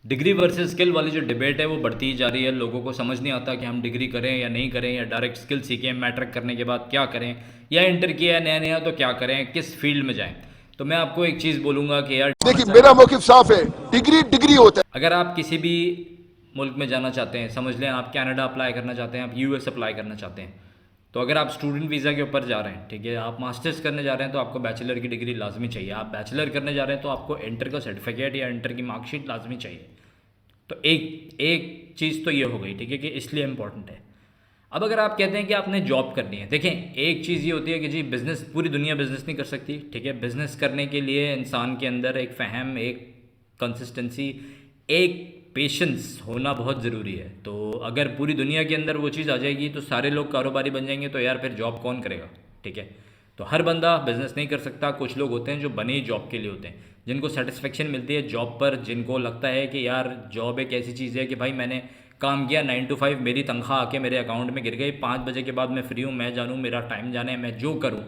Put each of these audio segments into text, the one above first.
Degree versus skill वाली जो debate है वो बढ़ती ही जा रही है। लोगों को समझ नहीं आता कि हम डिग्री करें या नहीं करें, या डायरेक्ट स्किल सीखें, मैट्रिक करने के बाद क्या करें, या इंटर किया है नया नया तो क्या करें, किस फील्ड में जाएं। तो मैं आपको एक चीज़ बोलूँगा कि यार देखिए, मेरा मौकिफ साफ है। डिग्री डिग्री होता अगर आप किसी भी मुल्क में जाना चाहते हैं, समझ लें आप कनाडा अप्लाई करना चाहते हैं, आप यूएस अप्लाई करना चाहते हैं, तो अगर आप स्टूडेंट वीज़ा के ऊपर जा रहे हैं, ठीक है, आप मास्टर्स करने जा रहे हैं, तो आपको बैचलर की डिग्री लाजमी चाहिए। आप बैचलर करने जा रहे हैं तो आपको इंटर का सर्टिफिकेट या इंटर की मार्कशीट लाजमी चाहिए। तो एक एक चीज़ तो ये हो गई, ठीक है, कि इसलिए इम्पॉर्टेंट है। अब अगर आप कहते हैं कि आपने जॉब करनी है, देखें, एक चीज़ ये होती है कि जी बिज़नेस, पूरी दुनिया बिज़नेस नहीं कर सकती, ठीक है। बिज़नेस करने के लिए इंसान के अंदर एक फ़हम, एक कंसिस्टेंसी, एक पेशेंस होना बहुत ज़रूरी है। तो अगर पूरी दुनिया के अंदर वो चीज़ आ जाएगी तो सारे लोग कारोबारी बन जाएंगे, तो यार फिर जॉब कौन करेगा, ठीक है। तो हर बंदा बिज़नेस नहीं कर सकता। कुछ लोग होते हैं जो बने ही जॉब के लिए होते हैं, जिनको सेटिस्फेक्शन मिलती है जॉब पर, जिनको लगता है कि यार जॉब एक ऐसी चीज़ है कि भाई मैंने काम किया 9 to 5, मेरी तनख्वाह आके मेरे अकाउंट में गिर गई, 5 बजे के बाद मैं फ्री हूँ, मैं जानूँ, मेरा टाइम जाने, मैं जो करूँ,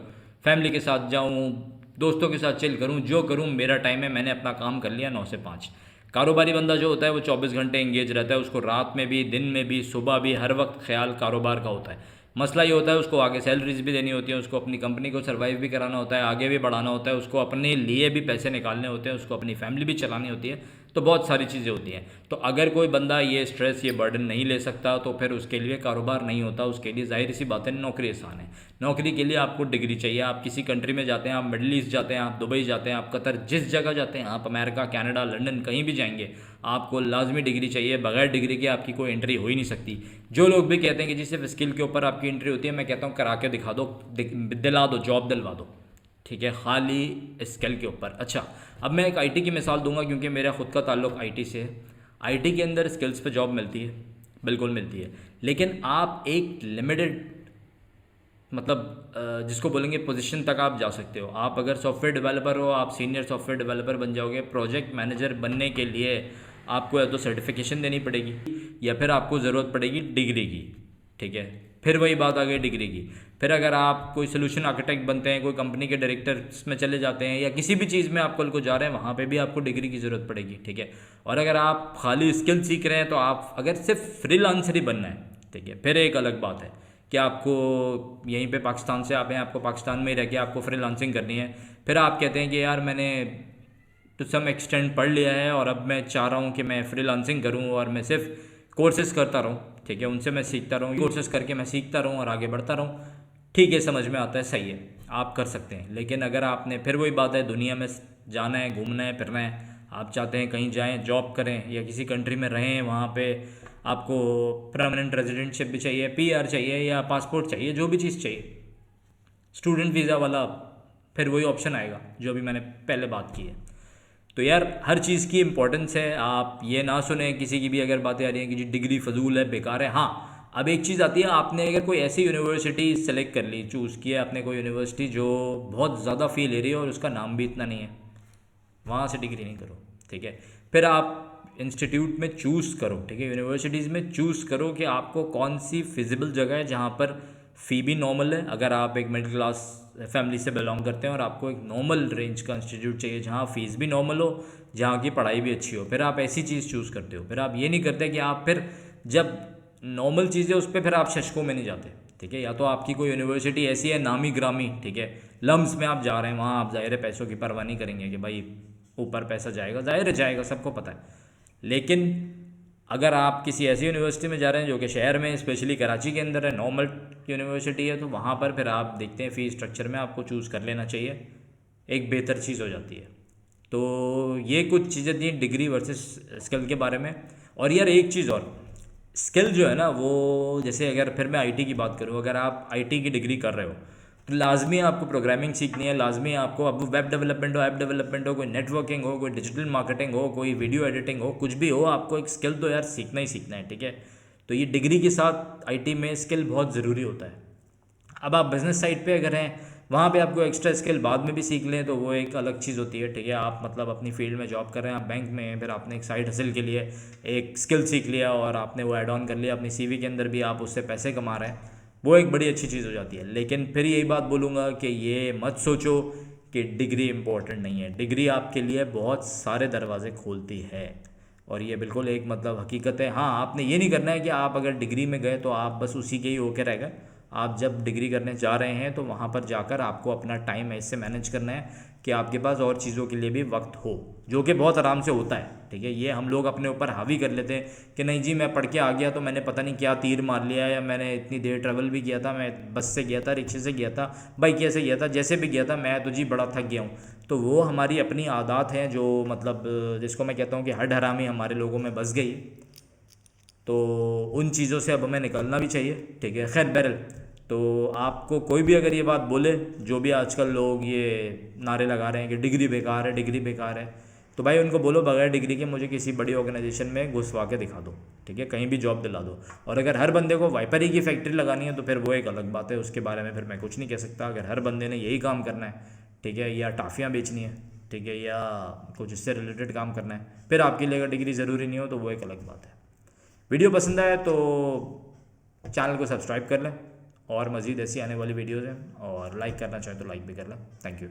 फैमिली के साथ जाऊँ, दोस्तों के साथ चिल करूँ, जो करूँ मेरा टाइम है, मैंने अपना काम कर लिया 9 से 5। कारोबारी बंदा जो होता है वो 24 घंटे एंगेज रहता है, उसको रात में भी, दिन में भी, सुबह भी, हर वक्त ख्याल कारोबार का होता है। मसला ये होता है उसको आगे सैलरीज भी देनी होती है, उसको अपनी कंपनी को सर्वाइव भी कराना होता है, आगे भी बढ़ाना होता है, उसको अपने लिए भी पैसे निकालने होते हैं, उसको अपनी फैमिली भी चलानी होती है। तो बहुत सारी चीज़ें होती हैं। तो अगर कोई बंदा ये स्ट्रेस, ये बर्डन नहीं ले सकता, तो फिर उसके लिए कारोबार नहीं होता। उसके लिए जाहिर सी बात है नौकरी आसान है। नौकरी के लिए आपको डिग्री चाहिए। आप किसी कंट्री में जाते हैं, आप मिडल ईस्ट जाते हैं, आप दुबई जाते हैं, आप कतर, जिस जगह जाते हैं, आप अमेरिका, कनाडा, लंदन, कहीं भी जाएंगे, आपको लाजमी डिग्री चाहिए। बगैर डिग्री के आपकी कोई एंट्री हो ही नहीं सकती। जो लोग भी कहते हैं कि जी सिर्फ स्किल के ऊपर आपकी एंट्री होती है, मैं कहता हूँ करा के दिखा दो, दिला दो, जॉब दिलवा दो, ठीक है, खाली स्किल के ऊपर। अच्छा, अब मैं एक आईटी की मिसाल दूंगा क्योंकि मेरा खुद का ताल्लुक आईटी से है। आईटी के अंदर स्किल्स पे जॉब मिलती है, बिल्कुल मिलती है, लेकिन आप एक लिमिटेड, मतलब जिसको बोलेंगे पोजीशन तक आप जा सकते हो। आप अगर सॉफ्टवेयर डेवलपर हो, आप सीनियर सॉफ्टवेयर डेवलपर बन जाओगे। प्रोजेक्ट मैनेजर बनने के लिए आपको या तो सर्टिफिकेशन देनी पड़ेगी, या फिर आपको ज़रूरत पड़ेगी डिग्री की, ठीक है। फिर वही बात आ गई डिग्री की। फिर अगर आप कोई सोल्यूशन आर्किटेक्ट बनते हैं, कोई कंपनी के डायरेक्टर्स में चले जाते हैं, या किसी भी चीज़ में आप कल को जा रहे हैं, वहाँ पे भी आपको डिग्री की ज़रूरत पड़ेगी, ठीक है। और अगर आप खाली स्किल सीख रहे हैं, तो आप अगर सिर्फ फ्रीलांसर ही बनना है, ठीक है, फिर एक अलग बात है कि आपको यहीं पे पाकिस्तान से आप हैं, आपको पाकिस्तान में ही रह के आपको फ्रीलांसिंग करनी है। फिर आप कहते हैं कि यार मैंने टू सम एक्सटेंड पढ़ लिया है और अब मैं चाह रहा हूँ कि मैं फ्रीलांसिंग करूँ और मैं सिर्फ कोर्सेज़ करता रहूँ, ठीक है, उनसे मैं सीखता रहूँ, कोर्सेज़ करके मैं सीखता रहूँ और आगे बढ़ता रहूँ। ठीक है, समझ में आता है, सही है, आप कर सकते हैं। लेकिन अगर आपने, फिर वही बात है, दुनिया में जाना है, घूमना है, फिरना है, आप चाहते हैं कहीं जाएं, जॉब करें, या किसी कंट्री में रहें, वहाँ पे आपको परमानेंट रेजिडेंटशिप भी चाहिए, पीआर चाहिए, या पासपोर्ट चाहिए, जो भी चीज़ चाहिए, स्टूडेंट वीज़ा वाला, फिर वही ऑप्शन आएगा जो अभी मैंने पहले बात की है। तो यार हर चीज़ की इंपॉर्टेंस है। आप ये ना सुने किसी की भी अगर बातें आ रही हैं कि जी डिग्री फजूल है, बेकार है। हाँ, अब एक चीज़ आती है, आपने अगर कोई ऐसी यूनिवर्सिटी सेलेक्ट कर ली, चूज़ किया आपने कोई यूनिवर्सिटी जो बहुत ज़्यादा फ़ी ले रही है और उसका नाम भी इतना नहीं है, वहाँ से डिग्री नहीं करो, ठीक है। फिर आप इंस्टीट्यूट में चूज़ करो, ठीक है, यूनिवर्सिटीज़ में चूज़ करो कि आपको कौन सी फिजिबल जगह है जहाँ पर फ़ी भी नॉर्मल है। अगर आप एक मिडिल क्लास फैमिली से बिलोंग करते हैं और आपको एक नॉर्मल रेंज का इंस्टीट्यूट चाहिए जहाँ फ़ीस भी नॉर्मल हो, जहाँ की पढ़ाई भी अच्छी हो, फिर आप ऐसी चीज़ चूज़ करते हो। फिर आप ये नहीं करते कि आप फिर जब नॉर्मल चीज़ें उस पर फिर आप शशकों में नहीं जाते, ठीक है। या तो आपकी कोई यूनिवर्सिटी ऐसी है नामी ग्रामी, ठीक है, लम्स में आप जा रहे हैं, वहाँ आप ज़ाहिर है पैसों की परवाह नहीं करेंगे कि भाई ऊपर पैसा जाएगा, ज़ाहिर है जाएगा, सबको पता है। लेकिन अगर आप किसी ऐसी यूनिवर्सिटी में जा रहे हैं जो कि शहर में, स्पेशली कराची के अंदर है, नॉर्मल यूनिवर्सिटी है, तो वहाँ पर फिर आप देखते हैं फ़ी स्ट्रक्चर में आपको चूज़ कर लेना चाहिए, एक बेहतर चीज़ हो जाती है। तो ये कुछ चीज़ें थी डिग्री वर्सेस स्किल के बारे में। और यार एक चीज़ और, स्किल जो है ना वो, जैसे अगर फिर मैं आईटी की बात करूँ, अगर आप आईटी की डिग्री कर रहे हो तो लाजमी आपको प्रोग्रामिंग सीखनी है, लाजमी आपको, अब वेब डेवलपमेंट हो, ऐप डेवलपमेंट हो, कोई नेटवर्किंग हो, कोई डिजिटल मार्केटिंग हो, कोई वीडियो एडिटिंग हो, कुछ भी हो, आपको एक स्किल तो यार सीखना ही सीखना है, ठीक है। तो ये डिग्री के साथ आईटी में स्किल बहुत ज़रूरी होता है। अब आप बिज़नेस साइड पे अगर हैं, वहाँ पे आपको एक्स्ट्रा स्किल बाद में भी सीख लें तो वो एक अलग चीज़ होती है, ठीक है। आप मतलब अपनी फील्ड में जॉब कर रहे हैं, आप बैंक में हैं, फिर आपने एक साइड हसल के लिए एक स्किल सीख लिया और आपने वो ऐड ऑन कर लिया अपनी सीवी के अंदर भी, आप उससे पैसे कमा रहे हैं, वो एक बड़ी अच्छी चीज़ हो जाती है। लेकिन फिर यही बात बोलूँगा कि ये मत सोचो कि डिग्री इंपॉर्टेंट नहीं है। डिग्री आपके लिए बहुत सारे दरवाजे खोलती है, और ये बिल्कुल एक मतलब हकीकत है। हाँ, आपने ये नहीं करना है कि आप अगर डिग्री में गए तो आप बस उसी के ही होके रह गए। आप जब डिग्री करने जा रहे हैं तो वहाँ पर जाकर आपको अपना टाइम ऐसे मैनेज करना है कि आपके पास और चीज़ों के लिए भी वक्त हो, जो कि बहुत आराम से होता है। ठीक है, ये हम लोग अपने ऊपर हावी कर लेते हैं कि नहीं जी मैं पढ़ के आ गया तो मैंने पता नहीं क्या तीर मार लिया, या मैंने इतनी देर ट्रैवल भी किया था, मैं बस से गया था, रिक्शे से गया था, बाइक से गया था, जैसे भी गया था, मैं तो जी बड़ा थक गया हूँ। तो वो हमारी अपनी आदत हैं जो मतलब जिसको मैं कहता हूँ कि हड हरामी हमारे लोगों में बस गई। तो उन चीज़ों से अब हमें निकलना भी चाहिए। ठीक है, खैर बहरल, तो आपको कोई भी अगर ये बात बोले, जो भी आजकल लोग ये नारे लगा रहे हैं कि डिग्री बेकार है, डिग्री बेकार है, तो भाई उनको बोलो बगैर डिग्री के मुझे किसी बड़ी ऑर्गेनाइजेशन में घुसवा के दिखा दो। ठीक है, कहीं भी जॉब दिला दो। और अगर हर बंदे को वाइपर ही की फैक्ट्री लगानी है तो फिर वो एक अलग बात है, उसके बारे में फिर मैं कुछ नहीं कह सकता। अगर हर बंदे ने यही काम करना है, ठीक है, या टाफ़ियाँ बेचनी है, ठीक है, या कुछ इससे रिलेटेड काम करना है, फिर आपके लिए अगर डिग्री ज़रूरी नहीं हो तो वो एक अलग बात है। वीडियो पसंद आए तो चैनल को सब्सक्राइब कर लें, और मज़ीद ऐसी आने वाली वीडियोज़ हैं, और लाइक करना चाहें तो लाइक भी कर लें। Thank you.